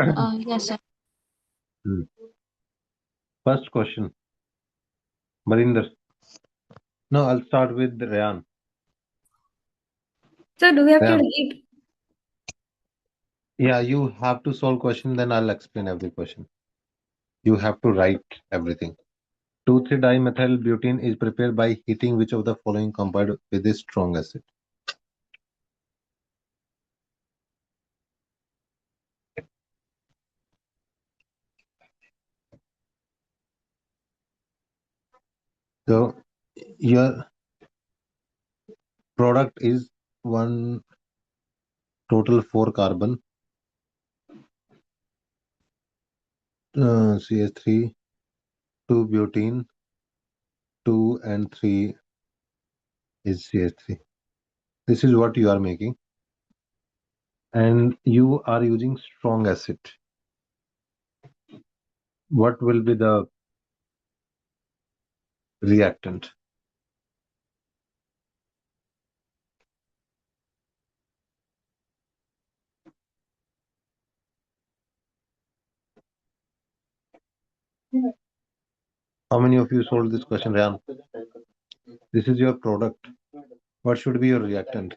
Yes, sir. Hmm. First question, Marinder. No, I'll start with Rayan. So do we have to Rayan. read? Yeah, you have to solve question, then I'll explain every question. You have to write everything. 2,3-dimethyl butene is prepared by heating which of the following compound with a strong acid? So your product is one total 4 carbon, CH3, 2 butene, 2 and 3 is CH3. This is what you are making. And you are using strong acid. What will be the reactant? How many of you solved this question, Ryan? This is your product. What should be your reactant?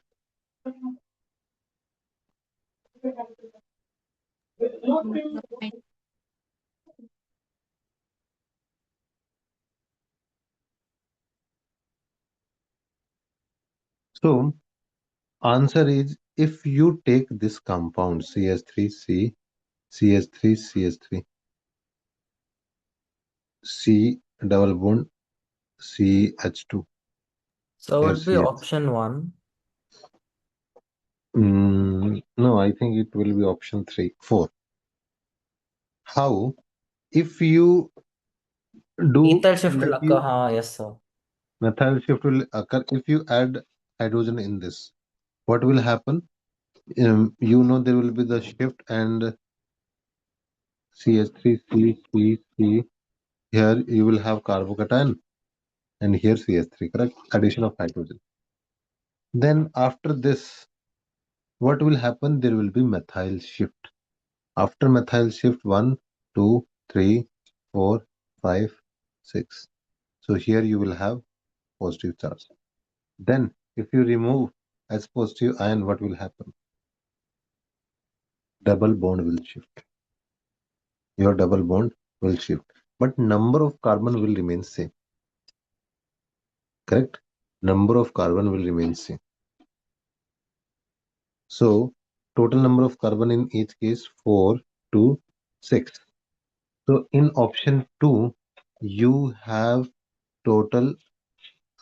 So, answer is if you take this compound CH3C, CH3, CH3, C double bond CH2. So Here would be CH. option 1. No, I think it will be option 3, 4. How? If you do Ethyl shift will like occur. you Yes, sir. methyl shift will occur if you add hydrogen in this. What will happen? You know there will be the shift and CH3C. Here you will have carbocation and here CH3, correct? Addition of hydrogen. Then after this, what will happen? There will be methyl shift. After methyl shift, 1, 2, 3, 4, 5, 6. So here you will have positive charge. Then if you remove H positive ion, what will happen? Double bond will shift. Your double bond will shift. But number of carbon will remain same. Correct? Number of carbon will remain same. So total number of carbon in each case 4 to 6. So in option 2, you have total,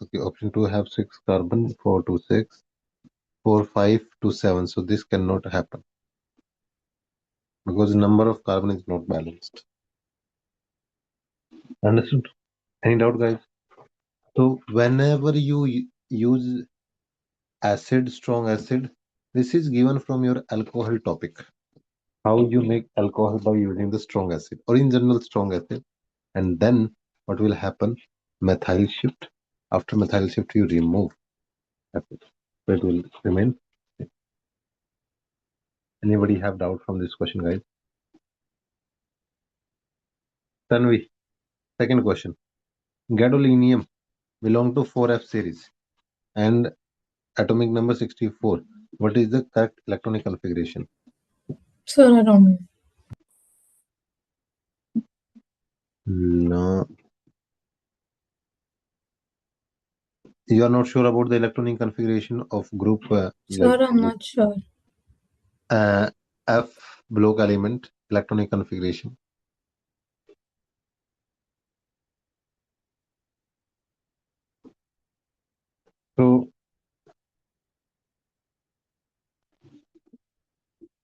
okay, option 2 have 6 carbon, 4 to 6, 4, 5 to 7. So this cannot happen because the number of carbon is not balanced. Understood? Any doubt, guys? So whenever you use acid, strong acid, this is given from your alcohol topic. How you make alcohol by using the strong acid or in general strong acid. And then what will happen? Methyl shift. After methyl shift, you remove acid. So it will remain. Anybody have doubt from this question, guys? Tanvi, second question. Gadolinium belong to 4F series and atomic number 64. What is the correct electronic configuration? Sir, I don't know. No. You are not sure about the electronic configuration of group Sir, I'm not sure. F block element electronic configuration. So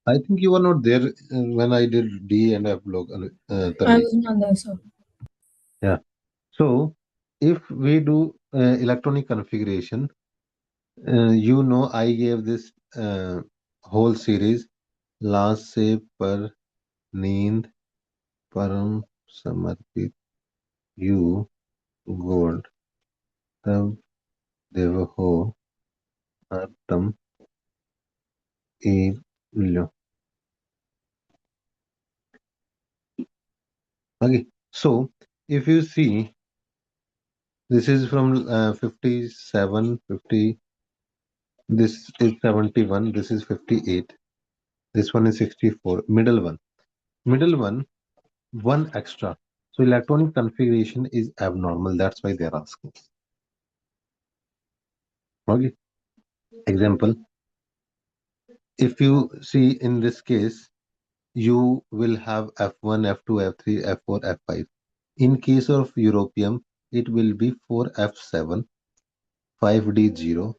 I think you were not there when I did D and F block. I Tanvi. was not there, sir. Yeah. So if we do electronic configuration, you know I gave this whole series लाश से पर नींद परम समर्पित you gold तब देव हो आत्म लो. Okay. So if you see, this is from 57, 50. This is 71. This is 58. This one is 64. Middle one. Middle one extra. So electronic configuration is abnormal. That's why they're asking. Okay. Example. If you see in this case, you will have F1, F2, F3, F4, F5. In case of europium, it will be 4F7, 5D0,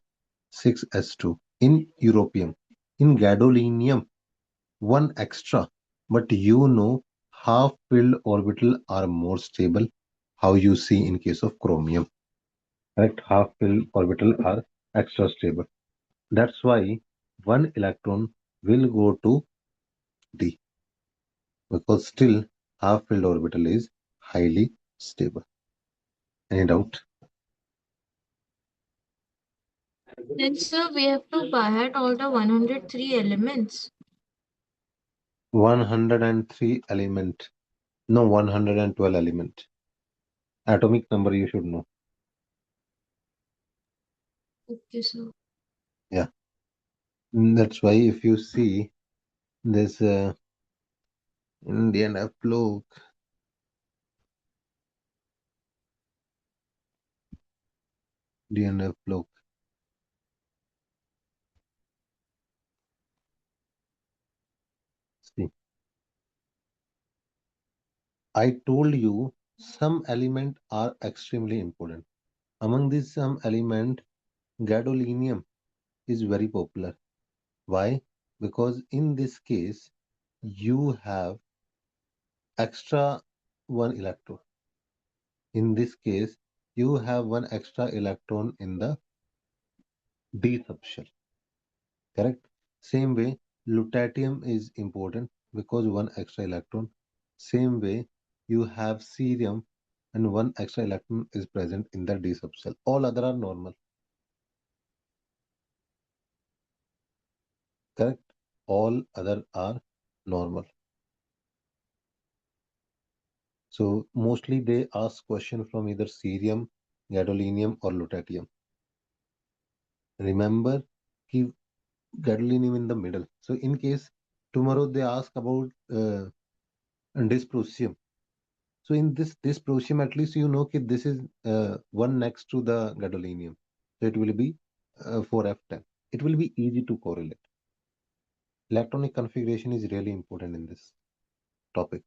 6S2. In europium. In gadolinium, one extra. But you know, half-filled orbital are more stable, how you see in case of chromium. Correct? Half-filled orbital are extra stable. That's why one electron will go to D, because still half-filled orbital is highly stable. Any doubt? Then, sir, we have to by all the 103 elements. 103 element. No, 112 element. Atomic number you should know. Okay, sir. Yeah. That's why if you see this Indian upload, DNF block. See, I told you some element are extremely important. Among these some element, gadolinium is very popular. Why? Because in this case, you have extra one electron. In this case, you have one extra electron in the D subshell. Correct? Same way, lutetium is important because one extra electron. Same way, you have cerium and one extra electron is present in the D subshell. All other are normal. Correct? All other are normal. So mostly they ask question from either cerium, gadolinium or lutetium. Remember, keep gadolinium in the middle. So in case tomorrow they ask about dysprosium. So in this prosium, at least you know that this is one next to the gadolinium. So it will be 4F10. It will be easy to correlate. Electronic configuration is really important in this topic.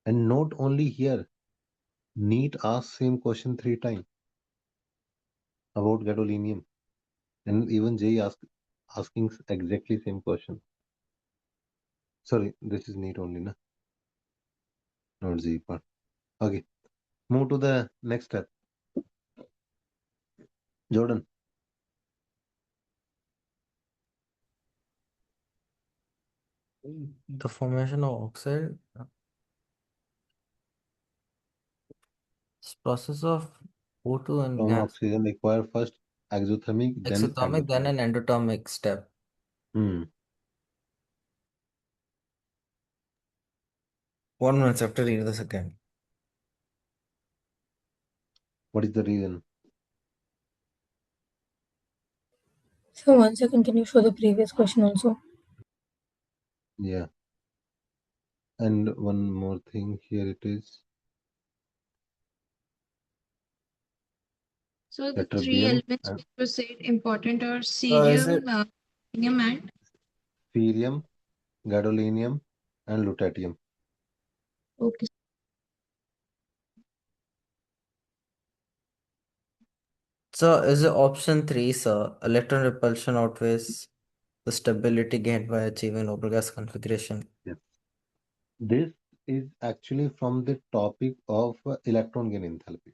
And not only here, NEET asks same question 3 times about gadolinium. And even J asking exactly same question. Sorry, this is NEET only, na? Not Z part. Okay, move to the next step. Jordan. The formation of oxide, this process of O2 and From gas, oxygen require first exothermic, then exothermic, then endothermic. an endothermic step. Hmm. 1 minute after read the second. What is the reason? So 1 second, can you show the previous question also? Yeah. And one more thing, here it is. So the three Ytterbium elements and which were said important are Is it cerium, uranium, and cerium, gadolinium, and lutetium. okay. so? Is it option 3, sir? Electron repulsion outweighs the stability gained by achieving noble gas configuration. Yes. This is actually from the topic of electron gain enthalpy.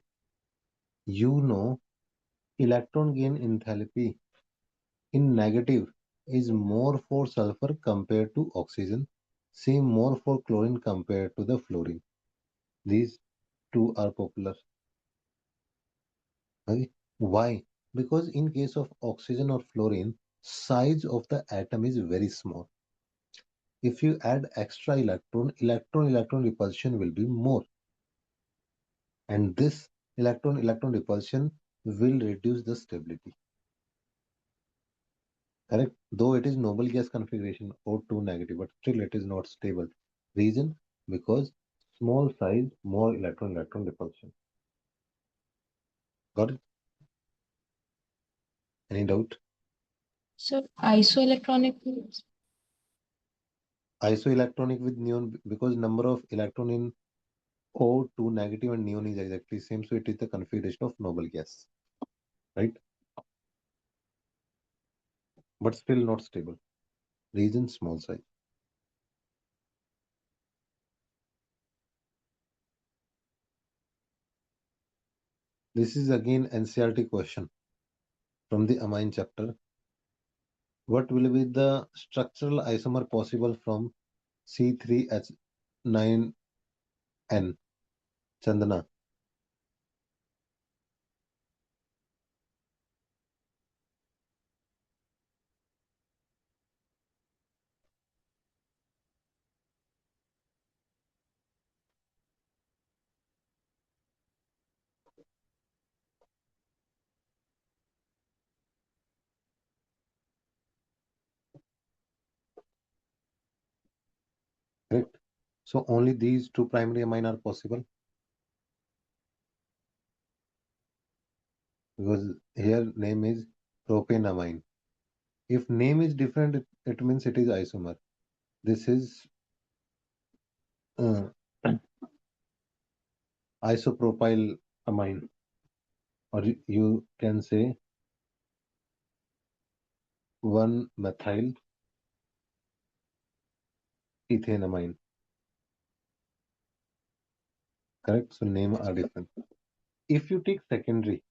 You know, electron gain enthalpy in negative is more for sulfur compared to oxygen, same more for chlorine compared to the fluorine. These two are popular. Okay? Why? Because in case of oxygen or fluorine, size of the atom is very small. If you add extra electron, electron repulsion will be more. and this electron repulsion will reduce the stability. Correct? Though it is noble gas configuration O2 negative, but still it is not stable. Reason? Because small size, more electron repulsion. Got it? Any doubt? So isoelectronic means Isoelectronic with neon, because number of electron in O2 negative and neon is exactly same, so it is the configuration of noble gas, right? But still not stable. Reason? Small size. This is again NCRT question from the amine chapter. What will be the structural isomer possible from C3H9N? Chandana. Correct. So only these two primary amine are possible, because here name is propanamine. If name is different, it means it is isomer. This is uh, isopropyl amine, or you can say 1-methyl ethanamine. Correct. So name are different. If you take secondary,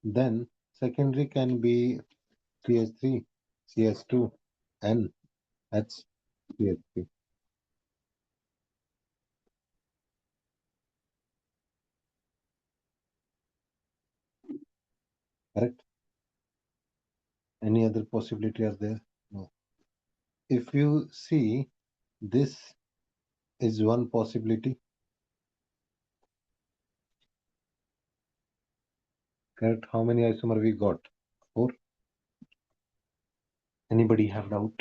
then secondary can be CH3, CH2, and H CH3. Correct. Any other possibility are there? No. If you see, this is one possibility. Correct. How many isomer we got? 4. Anybody have doubt?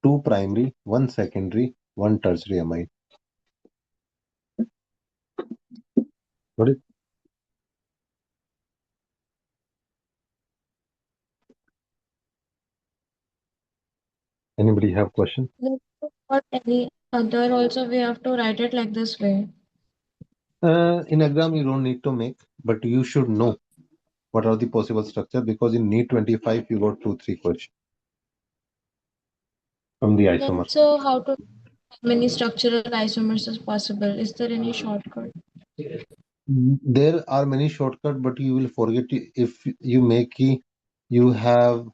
2 primary, 1 secondary, 1 tertiary amine. Got it? Anybody have question? or any other also we have to write it like this way. In exam you don't need to make, but you should know what are the possible structure, because in NEET 25 you got 2-3 questions from the Then isomer. so how to how many structural isomers is possible? Is there any shortcut? There are many shortcut, but you will forget if you make you have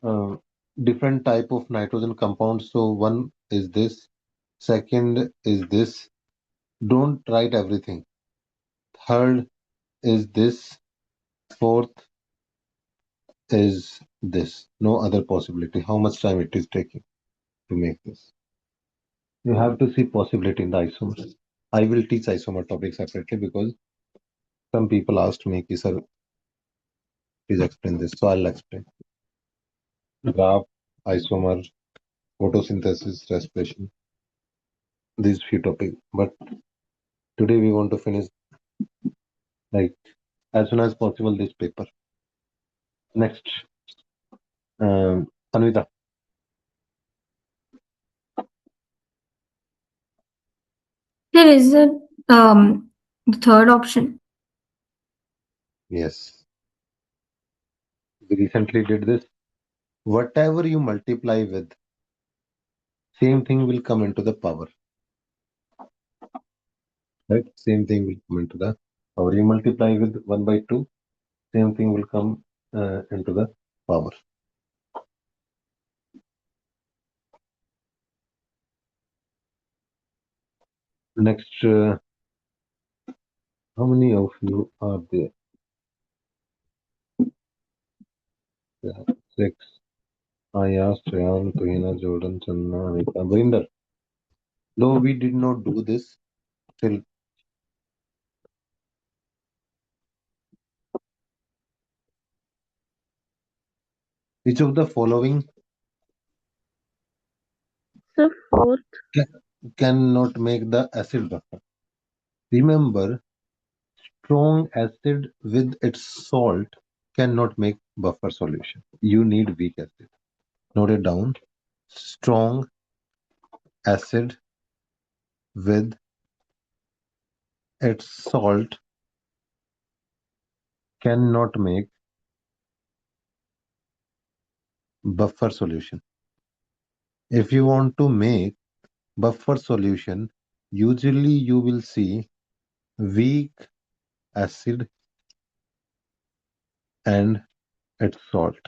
uh, different type of nitrogen compounds. So one is this, second is this. Don't write everything. Third is this, fourth is this. No other possibility. How much time it is taking to make this? You have to see possibility in the isomers. I will teach isomer topic separately, because some people asked me, sir, please explain this. So I'll explain. Graph, isomer, photosynthesis, respiration, these few topics. But today we want to finish like as soon as possible this paper. Next, Anvita. There is the third option. Yes, we recently did this. Whatever you multiply with, same thing will come into the power. Right? Same thing will come into the power. You multiply with 1/2, same thing will come into the power. Next, how many of you are there? Yeah, 6. I asked Rayan, Tuhina, Jordan, Channa, Anita, Barinder. Though we did not do this till which of the following So fourth. cannot make the acid buffer. Remember, strong acid with its salt cannot make buffer solution. You need weak acid. Note it down. Strong acid with its salt cannot make buffer solution. If you want to make buffer solution, usually you will see weak acid and its salt.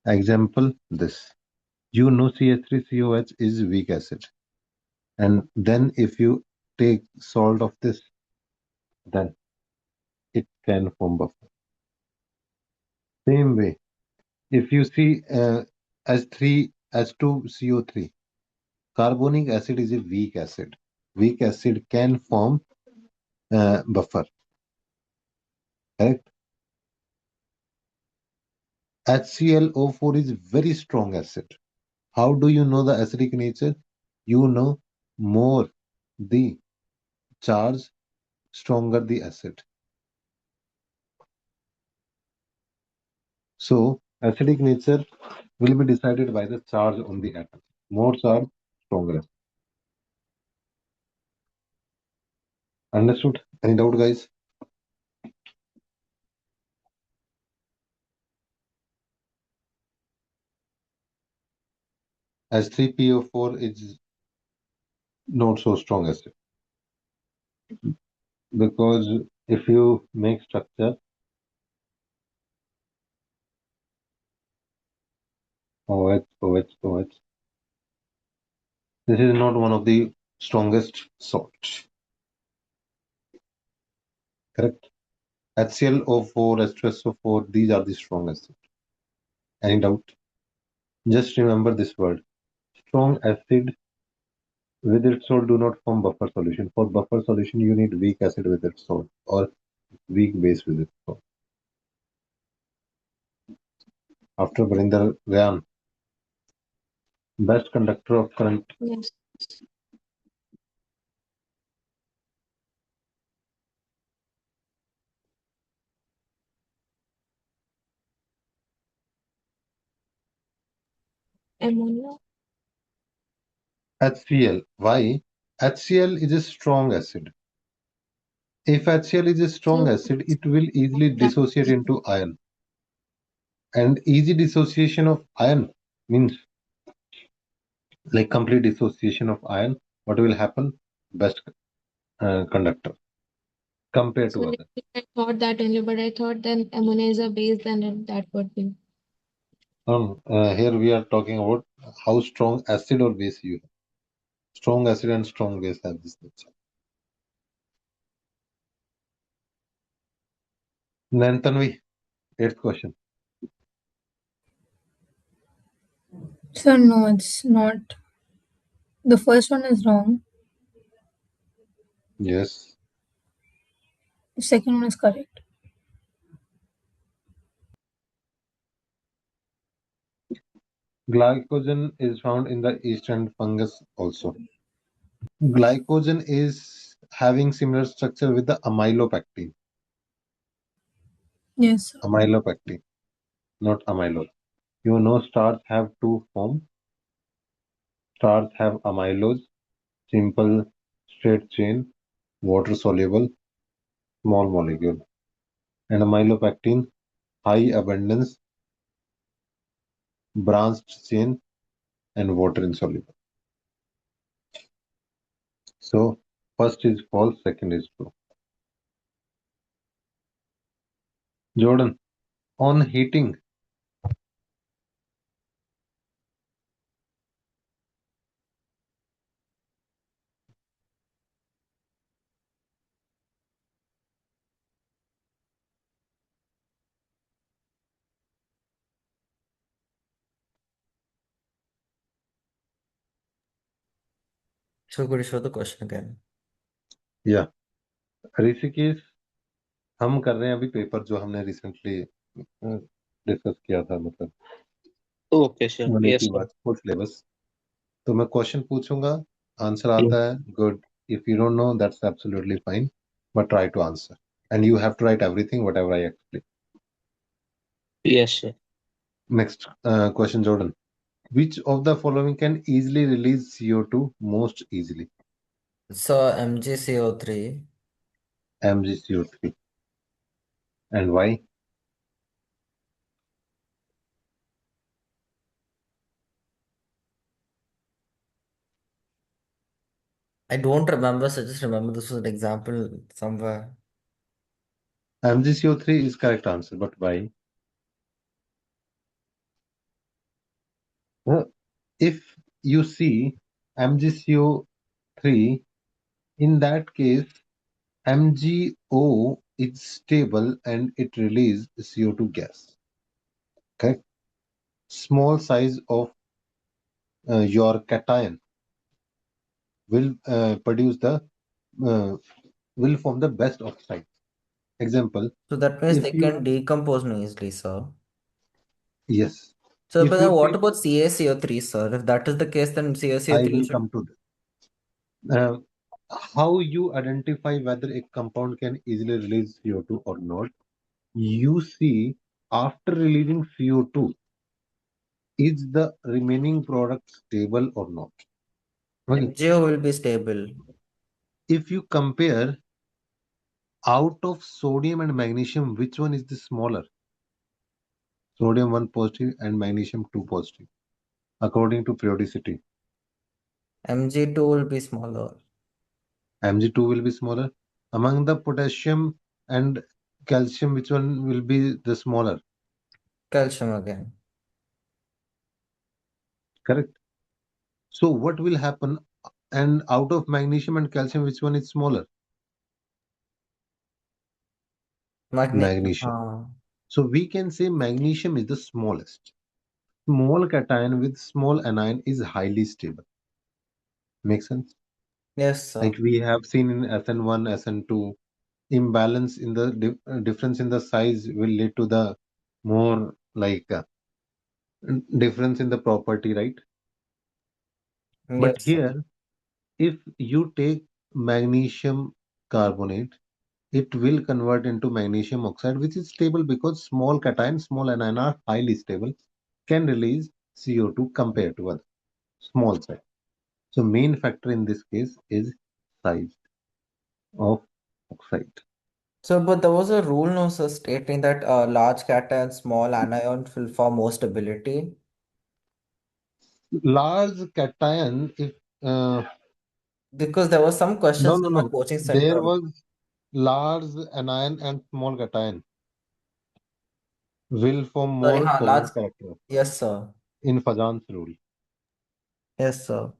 Example this. You know CH3COH is weak acid. And then if you take salt of this, then it can form buffer. Same way, if you see H2CO3, carbonic acid is a weak acid. Weak acid can form buffer, correct? HClO4 is very strong acid. How do you know the acidic nature? You know more the charge, stronger the acid. So acidic nature will be decided by the charge on the atom. More charge, stronger. Understood? Any doubt, guys? H3PO4 is not so strong acid because if you make structure OH, OH, OH, this is not one of the strongest salts. Correct? HClO4, H2SO4, these are the strongest. Any doubt? Just remember this word. Strong acid with its salt do not form buffer solution. For buffer solution, you need weak acid with its salt or weak base with its salt. After Barinder Ryan, best conductor of current. Yes. Ammonia. HCl. Why? HCl is a strong acid. If HCl is a strong So acid, it will easily that dissociate into iron. And easy dissociation of iron means like complete dissociation of iron. What will happen? Best conductor compared so to other. I thought that only, but I thought then ammonia is a base, then that would be. Here we are talking about how strong acid or base you have. Strong acid and strong base have this nature. Then Tanvi, eighth question. So no, it's not. The first one is wrong. Yes. The second one is correct. Glycogen is found in the yeast and fungus also. Glycogen is having similar structure with the amylopectin. Yes. Amylopectin, not amylose. You know stars have two forms. Stars have amylose, simple straight chain, water soluble, small molecule. And amylopectin, high abundance, branched chain, and water insoluble. So first is false, second is true. Jordan, on heating, So could you show the question again? या ऋषिकेश, हम कर रहे हैं अभी paper जो हमने recently discuss किया था, मतलब Okay, sir. होने Yes, की sir. बात, फुल सिलेबस। तो मैं क्वेश्चन पूछूंगा, आंसर आता है good, if you don't know that's absolutely fine, but try to answer and you have to write everything whatever I explain. Yes, sir. Next question, Jordan, which of the following can easily release CO2 most easily? So MgCO3. MgCO3. And why? I don't remember, so just remember this was an example somewhere. MgCO3 is correct answer, but why? If you see MgCO3, in that case, MgO is stable and it releases CO2 gas. Okay. Small size of your cation will produce the will form the best oxide. Example, So that means if they you can decompose more easily, sir. yes, So, if but then you what take, about CaCO3, sir? If that is the case, then I CaCO3 will should. come to that. How you identify whether a compound can easily release CO2 or not? You see, after releasing CO2, is the remaining product stable or not? Okay. MgO will be stable. If you compare out of sodium and magnesium, which one is the smaller? Sodium 1 positive and magnesium 2 positive, according to periodicity. Mg2 will be smaller. Mg2 will be smaller. Among the potassium and calcium, which one will be the smaller? Calcium again. Correct. So what will happen? And out of magnesium and calcium, which one is smaller? Magnesium. Magnesium. So we can say magnesium is the smallest. Small cation with small anion is highly stable. Make sense? Yes, sir. Like we have seen in SN1, SN2, imbalance in the difference in the size will lead to the more like difference in the property, right? But Yes, sir. here, if you take magnesium carbonate, it will convert into magnesium oxide, which is stable because small cation, small anion are highly stable, can release CO2 compared to other small size. So main factor in this case is size of oxide. So, but there was a rule, no, sir, stating that large cation, small anion will form more stability. Large cation, if Because there were some no, questions no, in my no, coaching there center. was large anion and small cation will form Sorry, more large. covalent character Yes, sir. in Fajan's rule, Yes, sir.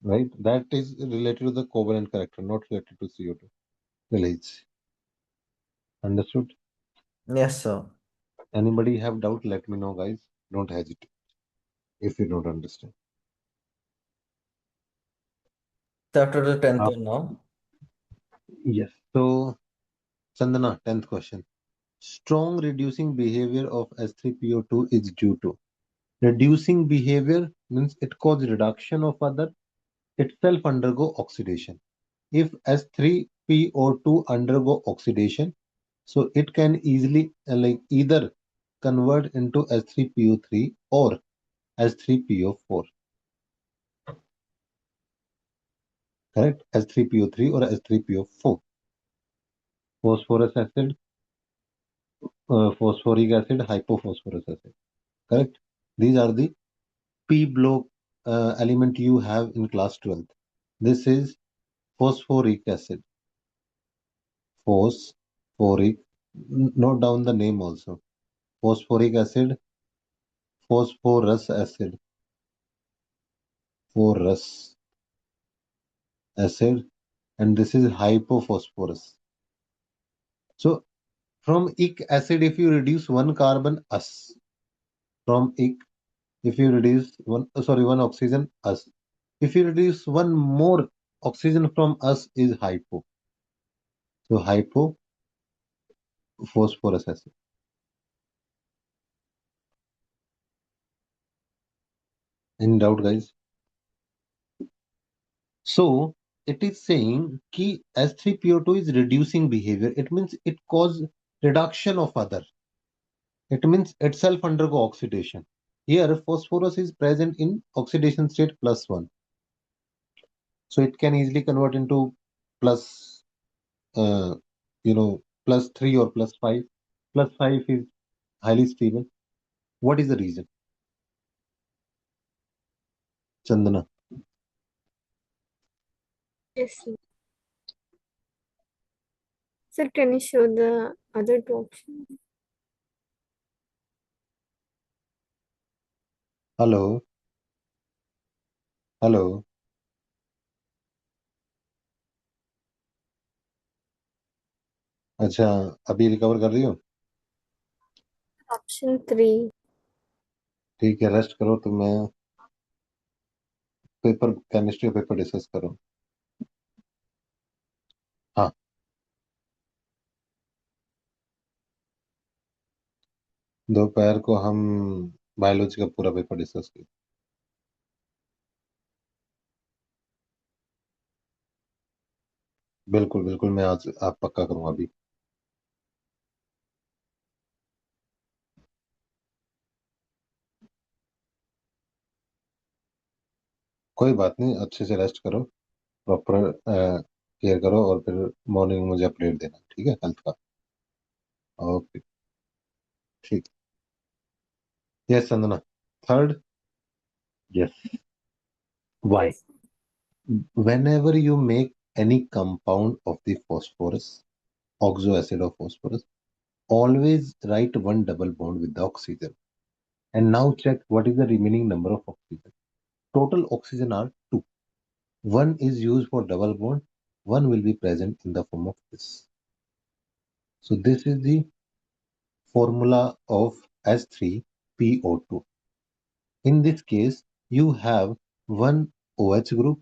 right? That is related to the covalent character, not related to CO2 release. Understood? Yes, sir. Anybody have doubt? Let me know, guys. Don't hesitate if you don't understand. Chapter the 10th Up. one now. Yes. So, Chandana, 10th question. Strong reducing behavior of S3PO2 is due to. Reducing behavior means it causes reduction of other, itself undergo oxidation. If S3PO2 undergo oxidation, so it can easily like either convert into S3PO3 or S3PO4. Correct? S3PO3 or S3PO4. Phosphorus acid, phosphoric acid, hypophosphorus acid. Correct? These are the P block element you have in class 12th. This is phosphoric acid. Phosphoric. Note down the name also. Phosphoric acid, phosphorus acid, phosphorus acid, and this is hypophosphorus. So from ic acid, if you reduce one carbon, us. From ic, if you reduce one, sorry, one oxygen, us. If you reduce one more oxygen from us is hypo. So hypo phosphorus acid. In doubt, guys? So it is saying ki S3PO2 is reducing behavior. It means it cause reduction of other. It means itself undergo oxidation. Here phosphorus is present in oxidation state +1. So it can easily convert into plus uh, +3 or +5. +5 is highly stable. What is the reason? Chandana. Yes, sir. Sir, can you show the other two options? Hello. Hello. अच्छा अभी recover कर रही हो? Option 3. ठीक है, rest करो तो मैं पेपर केमिस्ट्री का पेपर डिस्कस करो. हाँ, दोपहर को हम बायोलॉजी का पूरा पेपर डिस्कस करें. बिल्कुल बिल्कुल, मैं आज आप पक्का करूंगा अभी. कोई बात नहीं, अच्छे से रेस्ट करो, प्रॉपर केयर करो और फिर मॉर्निंग में मुझे अपडेट देना, ठीक है, हेल्थ का. ओके, ठीक. Yes Sanjana. Third. Yes. Why? Yes. Whenever you make any compound of the phosphorus, oxo acid of phosphorus, always write one double bond with the oxygen. And now check what is the remaining number of oxygen. Total oxygen are 2. One is used for double bond, one will be present in the form of this. So this is the formula of S3PO2. In this case, you have one OH group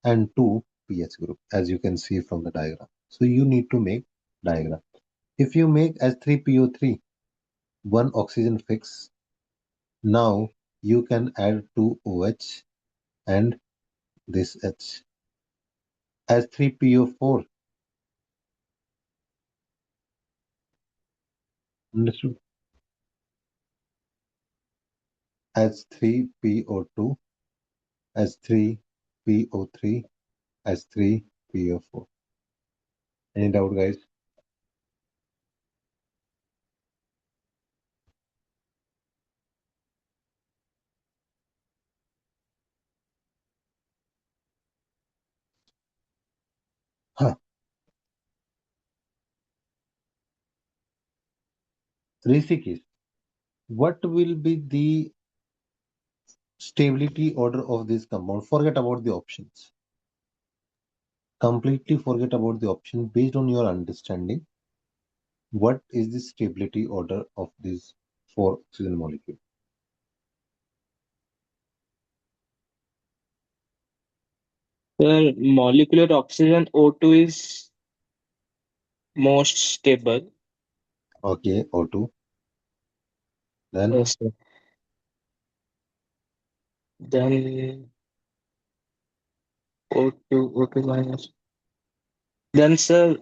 and two pH group, as you can see from the diagram. So you need to make diagram. If you make S3PO3, one oxygen fix, now you can add two OH and this H. S3PO4, understood? S3PO2, S3PO3, S3PO4. Any doubt, guys? Huh. Rishikesh, what will be the stability order of this compound? Forget about the options. Completely forget about the option. Based on your understanding, what is the stability order of these four oxygen molecules? Well, molecular oxygen O2 is most stable. Okay, O2. Then Yes, sir. Then O2 minus. Then, sir,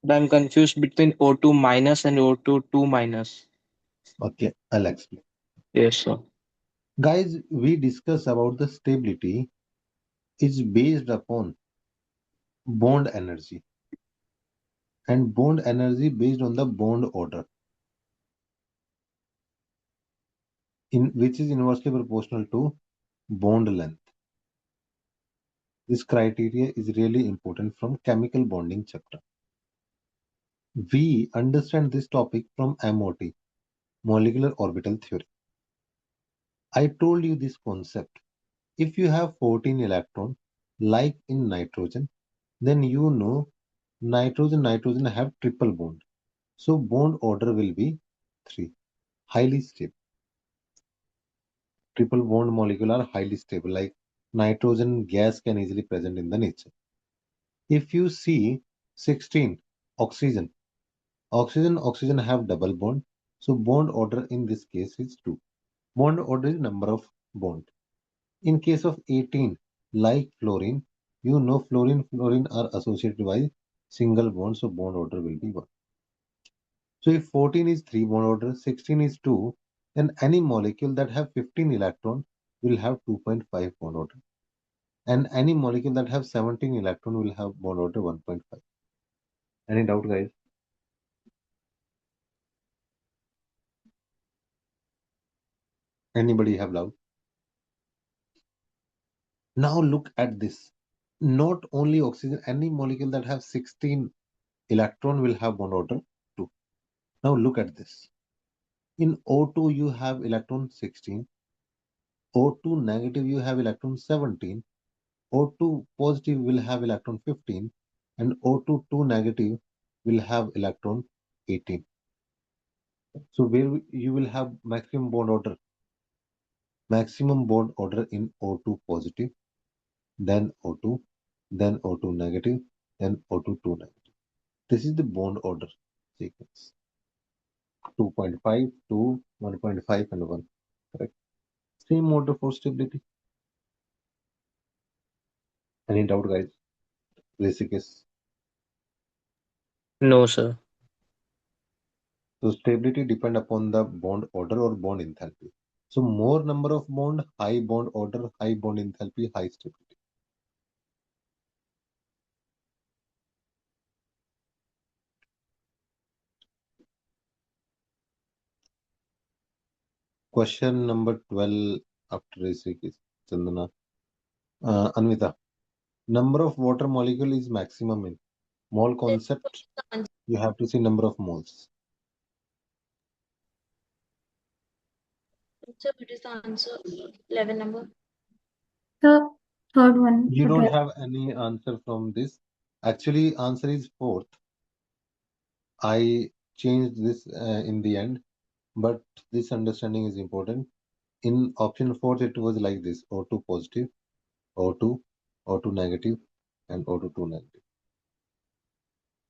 I'm confused between O2 minus and O2 2 minus. okay, I'll explain. Yes, sir. Guys, we discuss about the stability is based upon bond energy and bond energy based on the bond order in which is inversely proportional to bond length. This criteria is really important from chemical bonding chapter. We understand this topic from MOT, molecular orbital theory. I told you this concept. If you have 14 electrons, like in nitrogen, then you know nitrogen have triple bond. So bond order will be 3. Highly stable. Triple bond molecule are highly stable, like nitrogen gas can easily present in the nature. If you see 16, oxygen. Oxygen have double bond. So bond order in this case is 2. Bond order is number of bond. In case of 18, like fluorine, you know fluorine are associated by single bond, so bond order will be 1. So if 14 is 3 bond order, 16 is 2, then any molecule that have 15 electron will have 2.5 bond order. And any molecule that have 17 electron will have bond order 1.5. Any doubt, guys? Anybody have doubt? Now look at this. Not only oxygen, any molecule that have 16 electron will have bond order 2. Now look at this. In O2 you have electron 16. O2 negative you have electron 17. O2 positive will have electron 15. And O2 2 negative will have electron 18. So where you will have maximum bond order? Maximum bond order in O2 positive, then O2, then O2 negative, then O2 2 negative. This is the bond order sequence. 2.5, 2, 1.5 and 1. Correct. Same order for stability. Any doubt, guys? Basic is. No, sir. So stability depend upon the bond order or bond enthalpy. So more number of bond, high bond order, high bond enthalpy, high stability. Question number 12 after basic is Chandana. Anvita, number of water molecule is maximum in mole concept. You have to see number of moles. So what is the answer? 11 number. The third one. You the don't 12th. have any answer from this. Actually, answer is fourth. I changed this in the end, but this understanding is important. In option fourth, it was like this: O2 positive, O2, O2 negative, and O2 2 negative.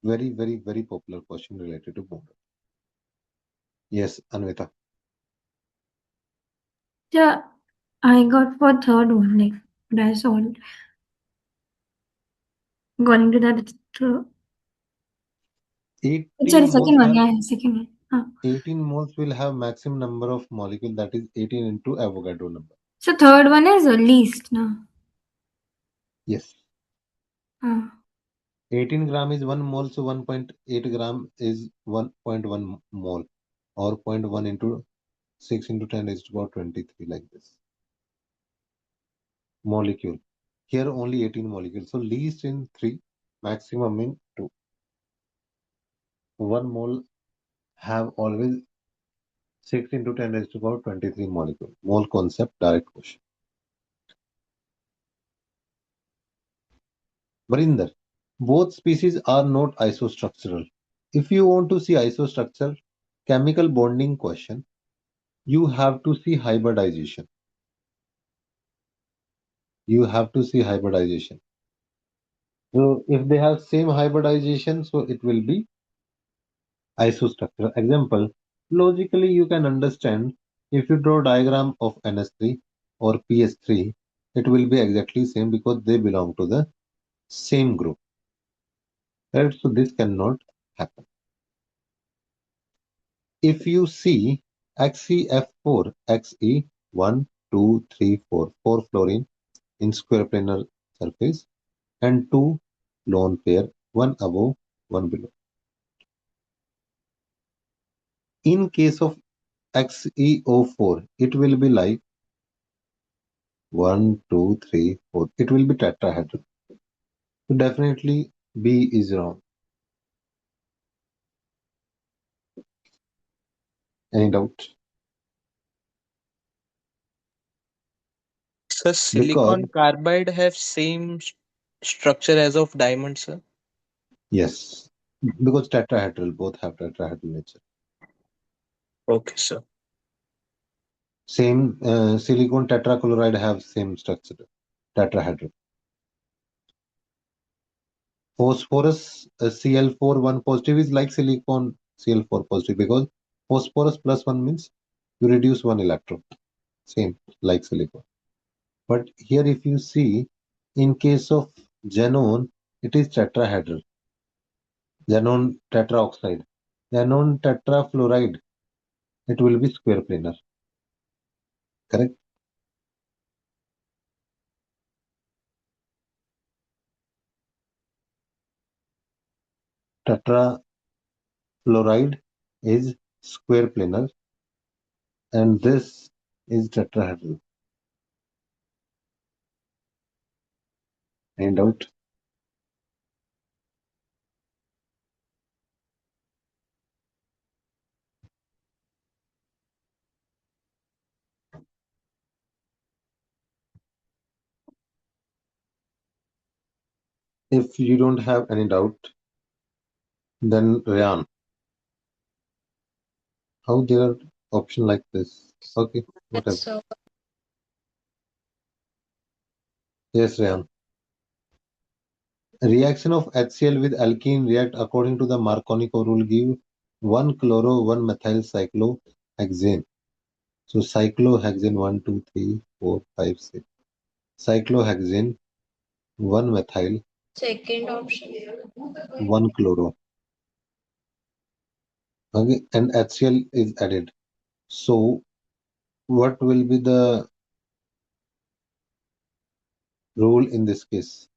Very, very, very popular question related to bond. Yes, Anvita. Yeah, I got for third one. Like that's all. According to that, it's sorry, 18 second moles one. have Yeah, second one. 18 moles will have maximum number of molecule, that is 18 into Avogadro number. So third one is least now. Yes. 18 gram is 1 mole, so 1.8 gram is 1.1 mole, or 0.1 into 6 into 10 is about 23, like this. Molecule. Here only 18 molecules. So least in 3, maximum in 2. 1 mole have always 6 into 10 is about 23 molecule. Mole concept, direct question. Barinder, both species are not isostructural. If you want to see isostructure, chemical bonding question, you have to see hybridization. You have to see hybridization. So if they have same hybridization, so it will be isostructure. Example, logically you can understand if you draw diagram of NS3 or PS3, it will be exactly same because they belong to the same group. Right? So this cannot happen. If you see XeF4, Xe 1, 2, 3, 4, 4 fluorine in square planar surface and 2 lone pair, one above, one below. In case of XeO4, it will be like 1, 2, 3, 4. It will be tetrahedral. So definitely B is wrong. Any doubt? Sir, Because silicon carbide have same Structure as of diamond, sir. Yes, because tetrahedral, both have tetrahedral nature. Okay, sir. Same silicon tetrachloride have same structure, tetrahedral. Phosphorus Cl4 1 positive is like silicon Cl4 positive because phosphorus plus 1 means you reduce one electron. Same like silicon. But here if you see, in case of xenon, it is tetrahedral. Xenon tetraoxide. Xenon tetrafluoride, it will be square planar. Correct? Tetrafluoride is square planar and this is tetrahedral. Any doubt? If you don't have any doubt, then Ryan, how there are option like this? Okay, whatever. So Yes, Ryan. Reaction of HCl with alkene react according to the Markovnikov rule give 1 chloro 1 methyl cyclohexane. So cyclohexane 1 2 3 4 5 6. Cyclohexane 1 methyl second option. 1 chloro. Okay, and HCl is added. So what will be the rule in this case?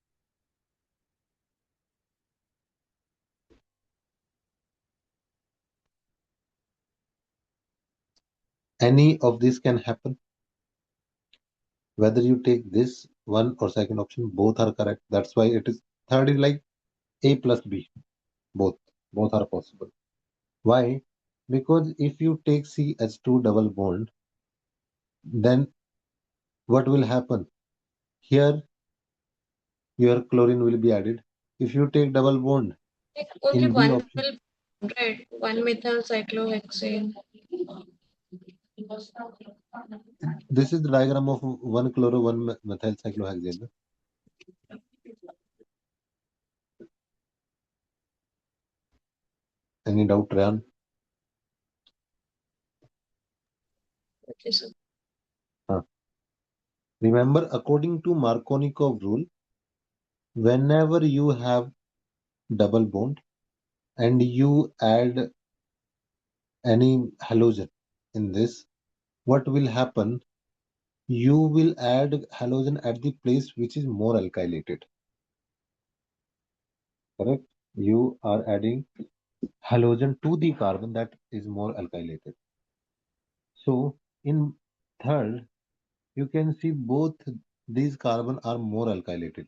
Any of these can happen. Whether you take this one or second option, both are correct. That's why it is third is like A plus B. Both are possible. Why? Because if you take CH2 double bond, then what will happen? Here your chlorine will be added. If you take double bond Only in B one option, will, right? One methyl cyclohexane. this is the diagram of 1 chloro 1 methyl cyclohexane. Any doubt, Ryan? Okay, so Remember, according to Markovnikov rule, whenever you have double bond and you add any halogen in this, what will happen? You will add halogen at the place which is more alkylated. Correct? You are adding halogen to the carbon that is more alkylated. So in third, you can see both these carbon are more alkylated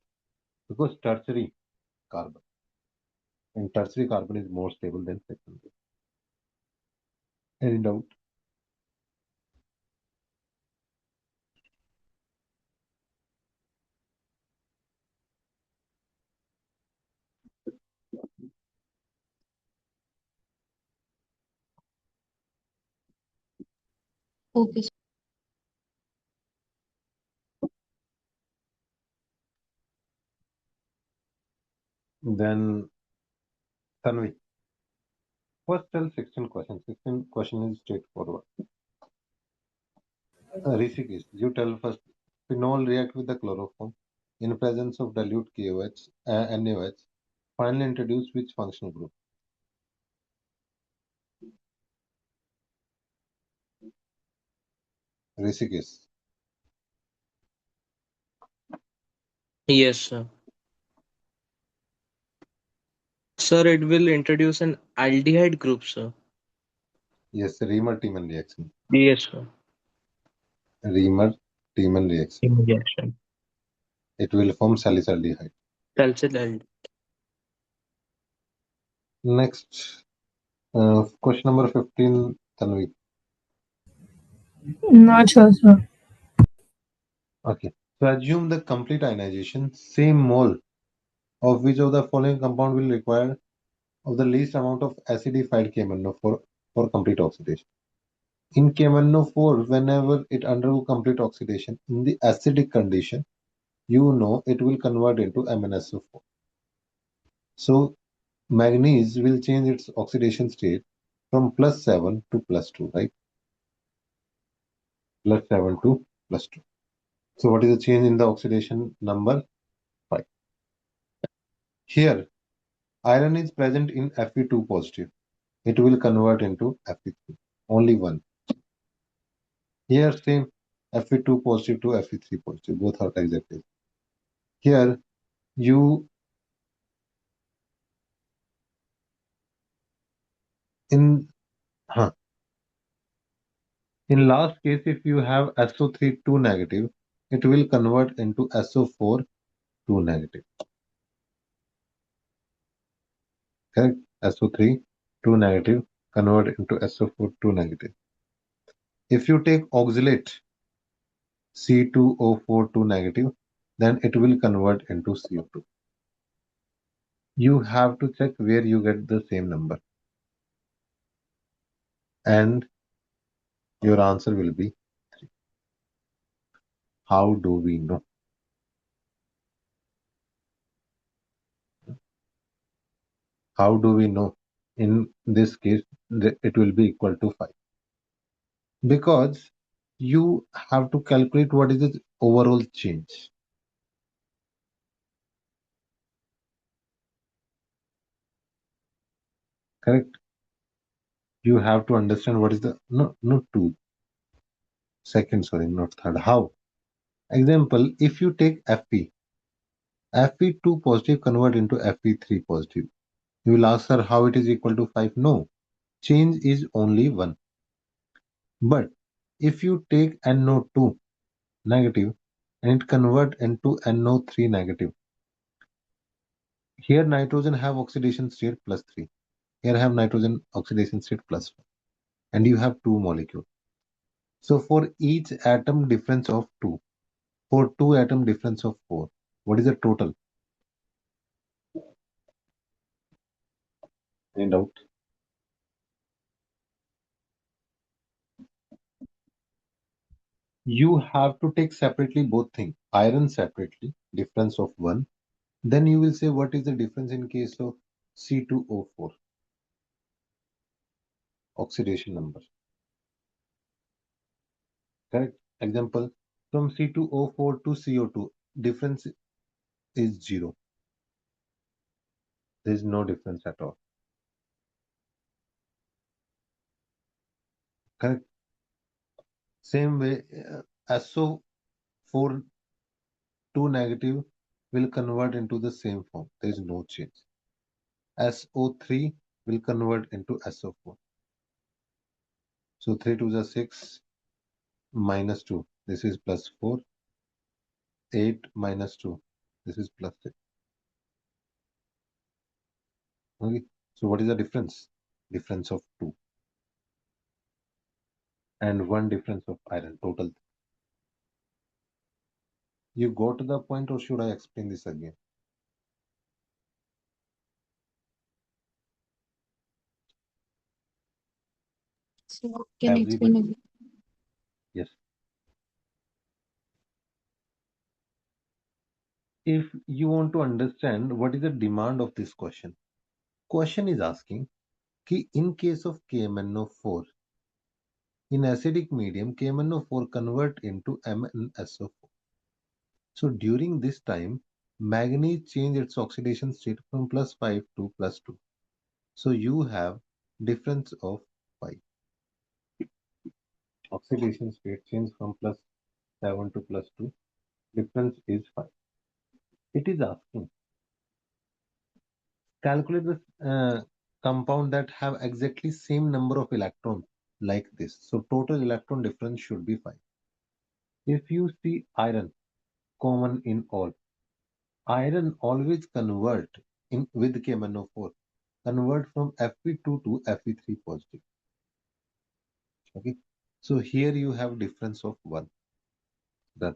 because tertiary carbon and tertiary carbon is more stable than secondary. Any doubt? okay. Then Tanvi, first tell 16 questions. 16 question is straightforward. Rishikesh, you tell first. Phenol react with the chloroform in presence of dilute KOH, NaOH. Finally introduce which functional group? Rishikesh. Yes, sir. Sir, it will introduce an aldehyde group, sir. Yes, Reamer-Tiemann reaction. Yes, sir. Reamer-Tiemann reaction. Reaction. It will form salicylaldehyde. Calcilaldehyde. Next, question number 15, Tanvi. Not sure, sir. Okay. So assume the complete ionization, same mole of which of the following compound will require of the least amount of acidified KMnO4 for complete oxidation. In KMnO4, whenever it undergoes complete oxidation in the acidic condition, you know it will convert into MnSO4. So manganese will change its oxidation state from +7 to +2, right? +7 to +2. So what is the change in the oxidation number? 5. Here, iron is present in Fe2 positive. It will convert into Fe3. Only one. Here, same Fe2 positive to Fe3 positive. Both are exactly. Here, you in in last case, if you have SO3 2 negative, it will convert into SO4 2 negative. Correct? SO3 2 negative convert into SO4 2 negative. If you take oxalate C2O4 2 negative, then it will convert into CO2. You have to check where you get the same number. And your answer will be 3. How do we know? How do we know? In this case, it will be equal to 5. Because you have to calculate what is the overall change. Correct? You have to understand what is the not two second, sorry, not third. How? Example, if you take Fe2 positive convert into Fe3 positive. You will ask her how it is equal to 5. No, change is only 1. But if you take NO2 negative and it convert into NO3 negative, here nitrogen have oxidation state +3. Here have nitrogen oxidation state +1. And you have 2 molecules. So for each atom difference of 2, for 2 atom difference of 4, what is the total? Any doubt? You have to take separately both things. Iron separately, difference of 1. Then you will say what is the difference in case of C2O4, oxidation number. Correct? Example, from C2O4 to CO2, difference is 0. There is no difference at all. Correct? Same way, SO4 2 negative will convert into the same form. There is no change. SO3 will convert into SO4. So 3 to the 6 minus 2. This is +4. 8 minus 2. This is +6. Okay. So what is the difference? Difference of 2. And 1 difference of iron total. You go to the point, or should I explain this again? So can you explain Everybody? again? Yes. If you want to understand what is the demand of this question is asking कि in case of KMnO4, in acidic medium, KMnO4 convert into MnSO4. So during this time, manganese change its oxidation state from +5 to +2. So you have difference of 5. Oxidation state change from +7 to +2. Difference is 5. It is asking calculate the compound that have exactly same number of electrons like this. So total electron difference should be 5. If you see iron common in all, iron always convert in with KMnO4, convert from Fe2 to Fe3 positive. Okay. So here you have difference of 1. Done.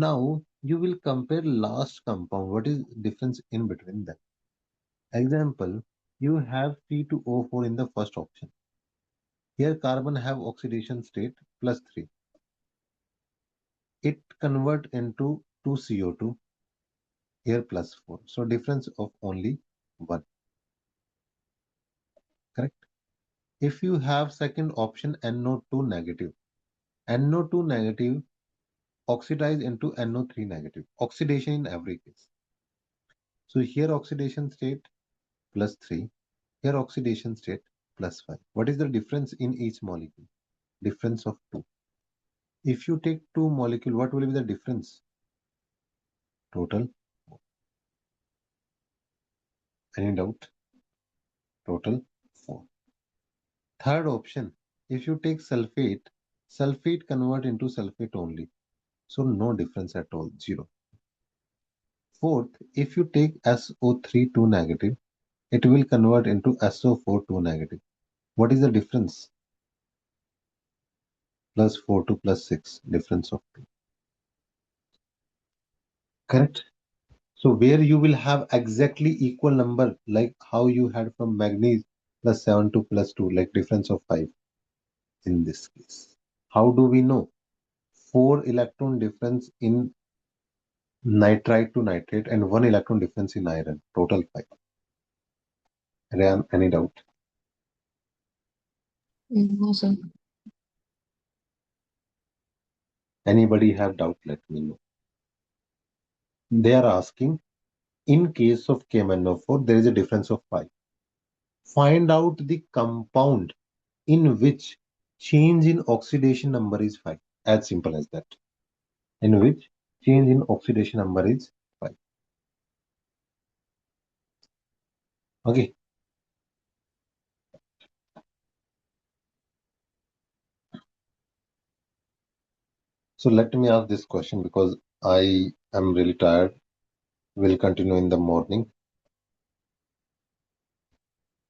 Now you will compare last compound. What is difference in between them? Example, you have C2O4 in the first option. Here carbon have oxidation state +3. It convert into 2CO2. Here +4. So difference of only 1. Correct? If you have second option NO2 negative. NO2 negative oxidize into NO3 negative. Oxidation in every case. So here oxidation state +3. Here oxidation state +5. What is the difference in each molecule? Difference of 2. If you take 2 molecule, what will be the difference? Total. Any doubt? Total 4. Third option, if you take sulfate, sulfate convert into sulfate only. So no difference at all, 0. Fourth, if you take SO3 2 negative, it will convert into SO4 2 negative. What is the difference? +4 to +6, difference of 2. Correct? So where you will have exactly equal number, like how you had from manganese +7 to +2, like difference of 5 in this case. How do we know? 4 electron difference in nitrite to nitrate and 1 electron difference in iron, total 5. Ram, any doubt? No, sir. Anybody have doubt? Let me know. They are asking, in case of KMnO4, there is a difference of 5. Find out the compound in which change in oxidation number is 5. As simple as that. In which change in oxidation number is 5. Okay. So let me ask this question because I am really tired. We'll continue in the morning.